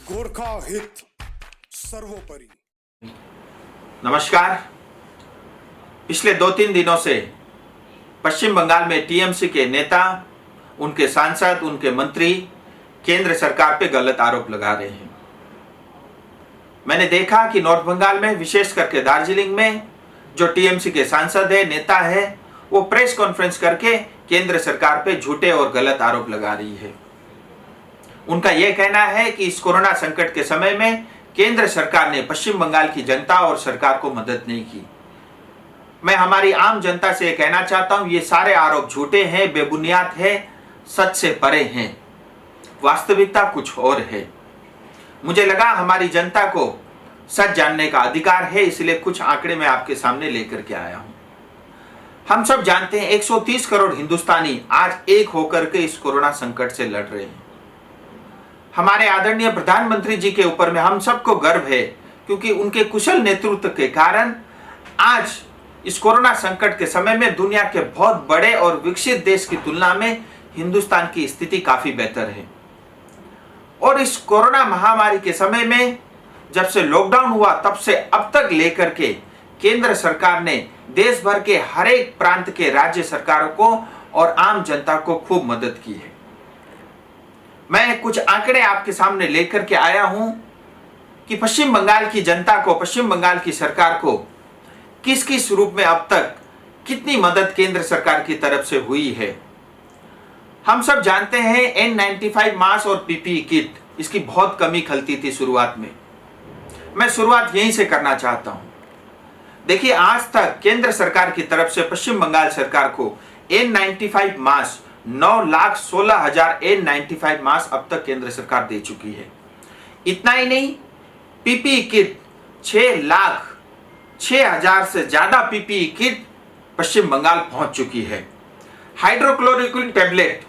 गोरखा हित सर्वोपरि। नमस्कार। पिछले 2-3 दिनों से पश्चिम बंगाल में टीएमसी के नेता, उनके सांसद, उनके मंत्री केंद्र सरकार पे गलत आरोप लगा रहे हैं। मैंने देखा कि नॉर्थ बंगाल में, विशेष करके दार्जिलिंग में, जो टीएमसी के सांसद है, नेता है, वो प्रेस कॉन्फ्रेंस करके केंद्र सरकार पे झूठे और गलत आरोप लगा रही है। उनका यह कहना है कि इस कोरोना संकट के समय में केंद्र सरकार ने पश्चिम बंगाल की जनता और सरकार को मदद नहीं की। मैं हमारी आम जनता से कहना चाहता हूं, ये सारे आरोप झूठे हैं, बेबुनियाद है, सच से परे हैं। वास्तविकता कुछ और है। मुझे लगा हमारी जनता को सच जानने का अधिकार है, इसलिए कुछ आंकड़े मैं आपके सामने लेकर के आया हूं। हम सब जानते हैं 130 करोड़ हिंदुस्तानी आज एक होकर के इस कोरोना संकट से लड़ रहे हैं। हमारे आदरणीय प्रधानमंत्री जी के ऊपर में हम सबको गर्व है, क्योंकि उनके कुशल नेतृत्व के कारण आज इस कोरोना संकट के समय में दुनिया के बहुत बड़े और विकसित देश की तुलना में हिंदुस्तान की स्थिति काफी बेहतर है। और इस कोरोना महामारी के समय में जब से लॉकडाउन हुआ तब से अब तक लेकर के केंद्र सरकार ने देश भर के हर एक प्रांत के राज्य सरकारों को और आम जनता को खूब मदद की है। मैं कुछ आंकड़े आपके सामने लेकर के आया हूं कि पश्चिम बंगाल की जनता को, पश्चिम बंगाल की सरकार को किस किस रूप में अब तक कितनी मदद केंद्र सरकार की तरफ से हुई है। हम सब जानते हैं N95 मास्क और पीपीई किट, इसकी बहुत कमी खलती थी शुरुआत में। मैं शुरुआत यहीं से करना चाहता हूं। देखिए, आज तक केंद्र सरकार की तरफ से पश्चिम बंगाल सरकार को N95 मास्क 9,16,000 N95 मास्क अब तक केंद्र सरकार दे चुकी है। इतना ही नहीं, पीपीई किट 6,06,000 से ज्यादा पीपीई किट पश्चिम बंगाल पहुंच चुकी है। हाइड्रोक्लोरोक्विन टैबलेट,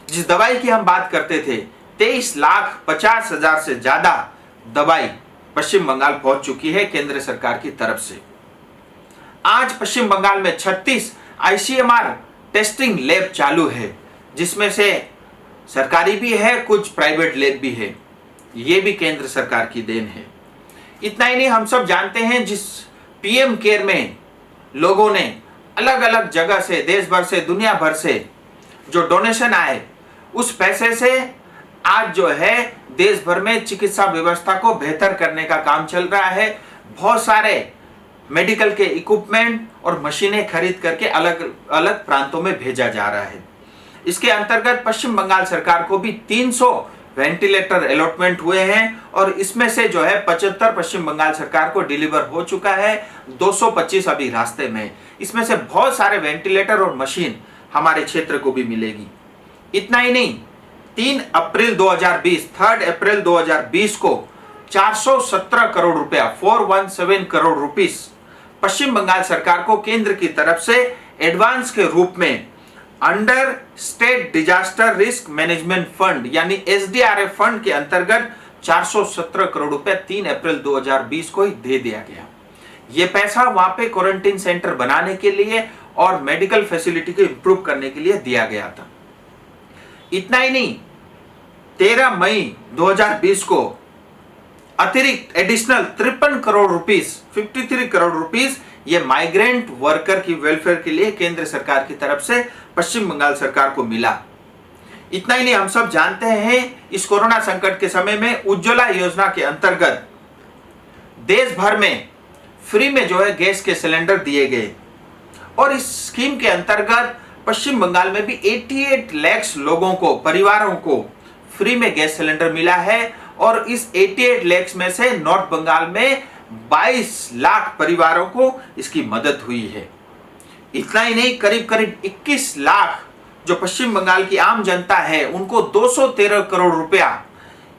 जिस दवाई की हम बात करते थे, 23,50,000 से ज्यादा दवाई पश्चिम बंगाल पहुंच चुकी है केंद्र सरकार की तरफ से। आज पश्चिम बंगाल में 36 आईसीएमआर टेस्टिंग लैब चालू है, जिसमें से सरकारी भी है, कुछ प्राइवेट लैब भी है। ये भी केंद्र सरकार की देन है। इतना ही नहीं, हम सब जानते हैं जिस पीएम केयर में लोगों ने अलग अलग जगह से, देश भर से, दुनिया भर से जो डोनेशन आए, उस पैसे से आज जो है देश भर में चिकित्सा व्यवस्था को बेहतर करने का काम चल रहा है। बहुत सारे मेडिकल के इक्विपमेंट और मशीनें खरीद करके अलग अलग प्रांतों में भेजा जा रहा है। इसके अंतर्गत पश्चिम बंगाल सरकार को भी 300 वेंटिलेटर अलॉटमेंट हुए हैं और इसमें से जो है 75 पश्चिम बंगाल सरकार को डिलीवर हो चुका है, 225 अभी रास्ते में। इसमें से बहुत सारे वेंटिलेटर और मशीन हमारे क्षेत्र को भी मिलेगी। इतना ही नहीं, 3 अप्रैल 2020 को 417 करोड़ रुपया, 417 करोड़ रुपीस पश्चिम बंगाल सरकार को केंद्र की तरफ से एडवांस के रूप में under state disaster risk management fund यानी SDRF फंड के अंतर्गत 417 करोड़ रुपए 3 अप्रैल 2020 को ही दे दिया गया। यह पैसा वहां पे क्वारंटीन सेंटर बनाने के लिए और मेडिकल फैसिलिटी को इंप्रूव करने के लिए दिया गया था। इतना ही नहीं, 13 मई 2020 को अतिरिक्त additional 53 crore rupees, 53 crore rupees ये माइग्रेंट वर्कर की वेलफेयर के लिए केंद्र सरकार की तरफ से पश्चिम बंगाल सरकार को मिला। इतना ही नहीं, हम सब जानते हैं इस कोरोना संकट के समय में उज्ज्वला योजना के अंतर्गत देश भर में फ्री में जो है गैस के सिलेंडर दिए गए और इस स्कीम के अंतर्गत पश्चिम बंगाल में भी 88 लाख लोगों को, परिवारों को फ्री में गैस सिलेंडर मिला है और इस 88 लाख में से नॉर्थ बंगाल में 22 लाख परिवारों को इसकी मदद हुई है। इतना ही नहीं, करीब करीब 21 लाख जो पश्चिम बंगाल की आम जनता है, उनको 213 करोड़ रुपया,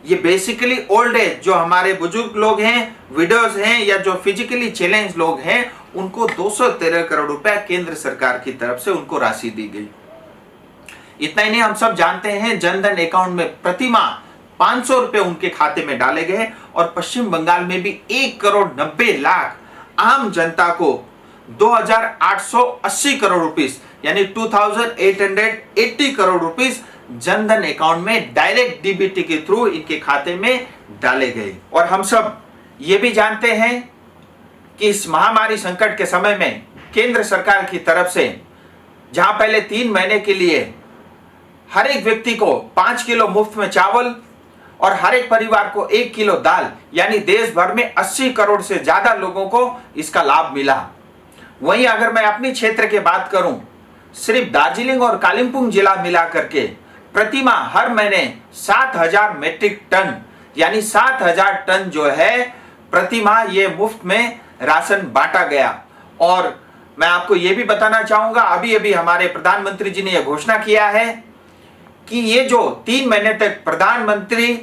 ये बेसिकली ओल्ड एज, जो हमारे बुजुर्ग लोग हैं, विडोज हैं या जो फिजिकली चैलेंज लोग हैं, उनको 213 करोड़ रुपया केंद्र सरकार की तरफ से उनको राशि दी गई। इतना ही नहीं, हम सब जानते हैं जनधन अकाउंट में प्रतिमाह 500 रुपए उनके खाते में डाले गए और पश्चिम बंगाल में भी 1,90,00,000 आम जनता को 2,880 करोड़ रुपीस यानी 2,880 करोड़ रुपीस जनधन अकाउंट में डायरेक्ट डीबीटी के थ्रू इनके खाते में डाले गए। और हम सब ये भी जानते हैं कि इस महामारी संकट के समय में केंद्र सरकार की तरफ से जहां पहले 3 महीने के लिए हर एक व्यक्ति को 5 किलो मुफ्त में चावल और हर एक परिवार को 1 किलो दाल, यानी देश भर में 80 करोड़ से ज्यादा लोगों को इसका लाभ मिला। वहीं अगर मैं अपनी क्षेत्र की बात करूं, सिर्फ दार्जिलिंग और कालिम्पोंग जिला मिला करके प्रतिमाह हर महीने 7000 मेट्रिक टन यानी 7000 टन जो है प्रतिमाह ये मुफ्त में राशन बांटा गया। और मैं आपको ये भी बताना चाहूंगा, अभी अभी हमारे प्रधानमंत्री जी ने यह घोषणा किया है कि ये जो 3 महीने तक प्रधानमंत्री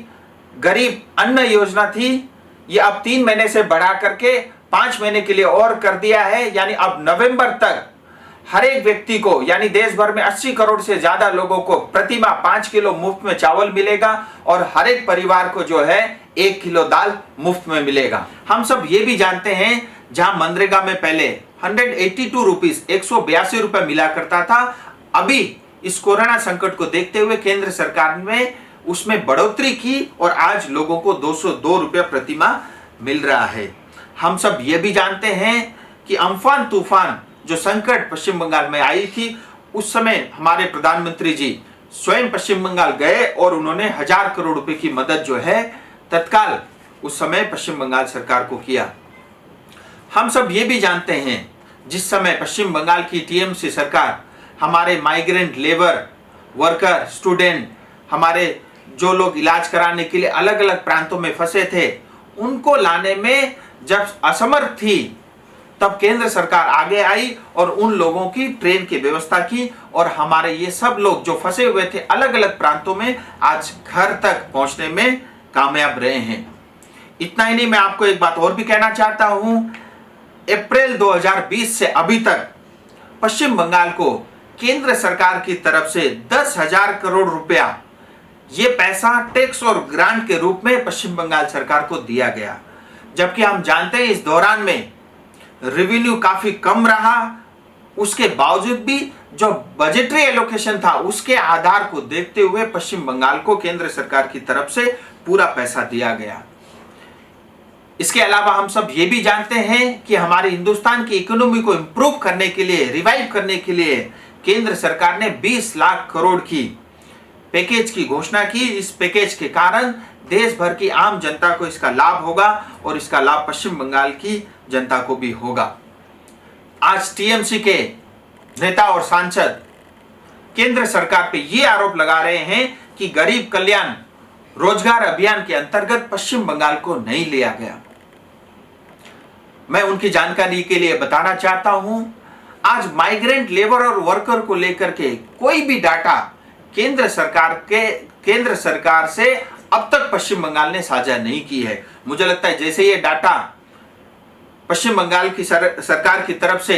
गरीब अन्न योजना थी, ये अब 3 महीने से बढ़ा करके 5 महीने के लिए और कर दिया है। यानी अब नवंबर तक हर एक व्यक्ति को, यानी देश भर में 80 करोड़ से ज्यादा लोगों को प्रतिमाह 5 किलो मुफ्त में चावल मिलेगा और हर एक परिवार को जो है 1 किलो दाल मुफ्त में मिलेगा। हम सब ये भी जानते हैं, जहां मनरेगा में पहले 182 रुपीस 182 रुपए मिला करता था, अभी इस कोरोना संकट को देखते हुए केंद्र सरकार ने उसमें बढ़ोतरी की और आज लोगों को 202 रुपया प्रतिमाह मिल रहा है। हम सब ये भी जानते हैं कि अम्फान तूफान जो संकट पश्चिम बंगाल में आई थी, उस समय हमारे प्रधानमंत्री जी स्वयं पश्चिम बंगाल गए और उन्होंने 1000 करोड़ रुपए की मदद जो है तत्काल उस समय पश्चिम बंगाल सरकार को किया। हम सब ये भी जानते हैं, जिस समय पश्चिम बंगाल की टीएमसी सरकार हमारे माइग्रेंट लेबर वर्कर स्टूडेंट, हमारे जो लोग इलाज कराने के लिए अलग अलग प्रांतों में फंसे थे, उनको लाने में जब असमर्थ थी, तब केंद्र सरकार आगे आई और उन लोगों की ट्रेन की व्यवस्था की और हमारे ये सब लोग जो फंसे हुए थे अलग अलग प्रांतों में, आज घर तक पहुंचने में कामयाब रहे हैं। इतना ही नहीं, मैं आपको एक बात और भी कहना चाहता हूं। अप्रैल 2020 से अभी तक पश्चिम बंगाल को केंद्र सरकार की तरफ से 10,000 करोड़ रुपया ये पैसा टैक्स और ग्रांट के रूप में पश्चिम बंगाल सरकार को दिया गया। जबकि हम जानते हैं इस दौरान में रेवेन्यू काफी कम रहा, उसके बावजूद भी जो बजटरी एलोकेशन था उसके आधार को देखते हुए पश्चिम बंगाल को केंद्र सरकार की तरफ से पूरा पैसा दिया गया। इसके अलावा हम सब ये भी जानते हैं कि हमारे हिंदुस्तान की इकोनॉमी को इंप्रूव करने के लिए, रिवाइव करने के लिए केंद्र सरकार ने 20 लाख करोड़ की पैकेज की घोषणा की। इस पैकेज के कारण देश भर की आम जनता को इसका लाभ होगा और इसका लाभ पश्चिम बंगाल की जनता को भी होगा। आज टीएमसी के नेता और सांसद केंद्र सरकार पे ये आरोप लगा रहे हैं कि गरीब कल्याण रोजगार अभियान के अंतर्गत पश्चिम बंगाल को नहीं लिया गया। मैं उनकी जानकारी के लिए बताना चाहता हूं, आज माइग्रेंट लेबर और वर्कर को लेकर के कोई भी डाटा केंद्र सरकार से अब तक पश्चिम बंगाल ने साझा नहीं की है। मुझे लगता है जैसे ये डाटा पश्चिम बंगाल की सरकार की तरफ से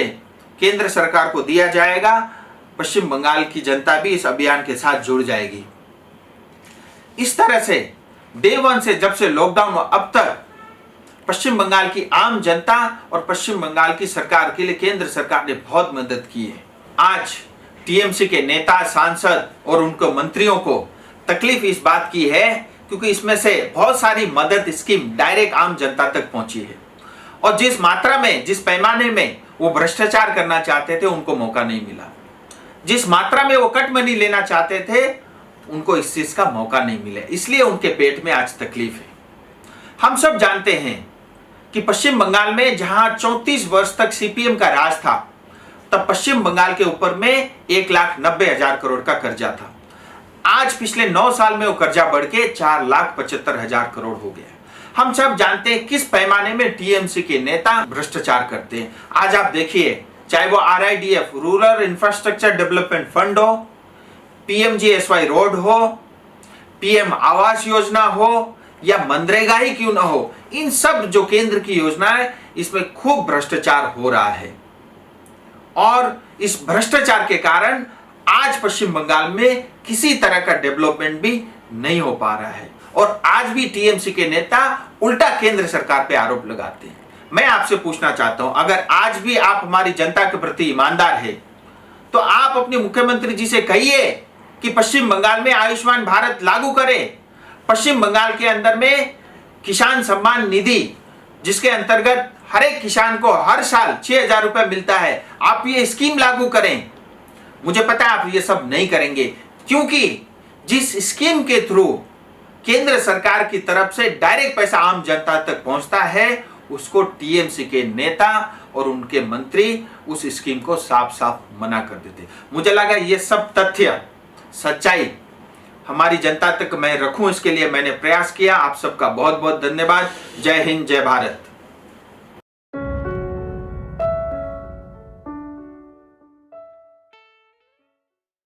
केंद्र सरकार को दिया जाएगा, पश्चिम बंगाल की जनता भी इस अभियान के साथ जुड़ जाएगी। इस तरह से डे 1 से जब से लॉकडाउन हुआ अब तक पश्चिम बंगाल की आम जनता और पश्चिम बंगाल की सरकार के लिए केंद्र सरकार ने बहुत मदद की है। आज टीएमसी के नेता, सांसद और उनको मंत्रियों को तकलीफ इस बात की है क्योंकि इसमें से बहुत सारी मदद स्कीम डायरेक्ट आम जनता तक पहुंची है और जिस मात्रा में, जिस पैमाने में वो भ्रष्टाचार करना चाहते थे उनको मौका नहीं मिला। जिस मात्रा में वो कट मनी लेना चाहते थे उनको इस चीज का मौका नहीं मिला, इसलिए उनके पेट में आज तकलीफ है। हम सब जानते हैं कि पश्चिम बंगाल में जहां 34 वर्ष तक सीपीएम का राज था, तब पश्चिम बंगाल के ऊपर में 1,90,000 करोड़ का कर्जा था। आज पिछले 9 साल में वो कर्जा बढ़ के 4,75,000 करोड़ हो गया। हम सब जानते हैं किस पैमाने में टीएमसी के नेता भ्रष्टाचार करते हैं। आज आप देखिए, चाहे वो RIDF rural infrastructure development fund हो, पीएमजीएसवाई रोड हो, पीएम आवास योजना हो या मनरेगा ही क्यों ना हो, इन सब जो केंद्र की योजना है इसमें खूब भ्रष्टाचार हो रहा है और इस भ्रष्टाचार के कारण आज पश्चिम बंगाल में किसी तरह का डेवलपमेंट भी नहीं हो पा रहा है और आज भी टीएमसी के नेता उल्टा केंद्र सरकार पे आरोप लगाते हैं। मैं आपसे पूछना चाहता हूं, अगर आज भी आप हमारी जनता के प्रति ईमानदार है तो आप अपने मुख्यमंत्री जी से कहिए कि पश्चिम बंगाल में आयुष्मान भारत लागू करें, पश्चिम बंगाल के अंदर में किसान सम्मान निधि, जिसके अंतर्गत हर एक किसान को हर साल 6,000 रुपए मिलता है, आप ये स्कीम लागू करें। मुझे पता है आप ये सब नहीं करेंगे, क्योंकि जिस स्कीम के थ्रू केंद्र सरकार की तरफ से डायरेक्ट पैसा आम जनता तक पहुंचता है, उसको टीएमसी के नेता और उनके मंत्री उस स्कीम को साफ साफ मना कर देते। मुझे लगा ये सब तथ्य, सच्चाई हमारी जनता तक मैं रखूं, इसके लिए मैंने प्रयास किया। आप सबका बहुत बहुत धन्यवाद। जय हिंद, जय भारत।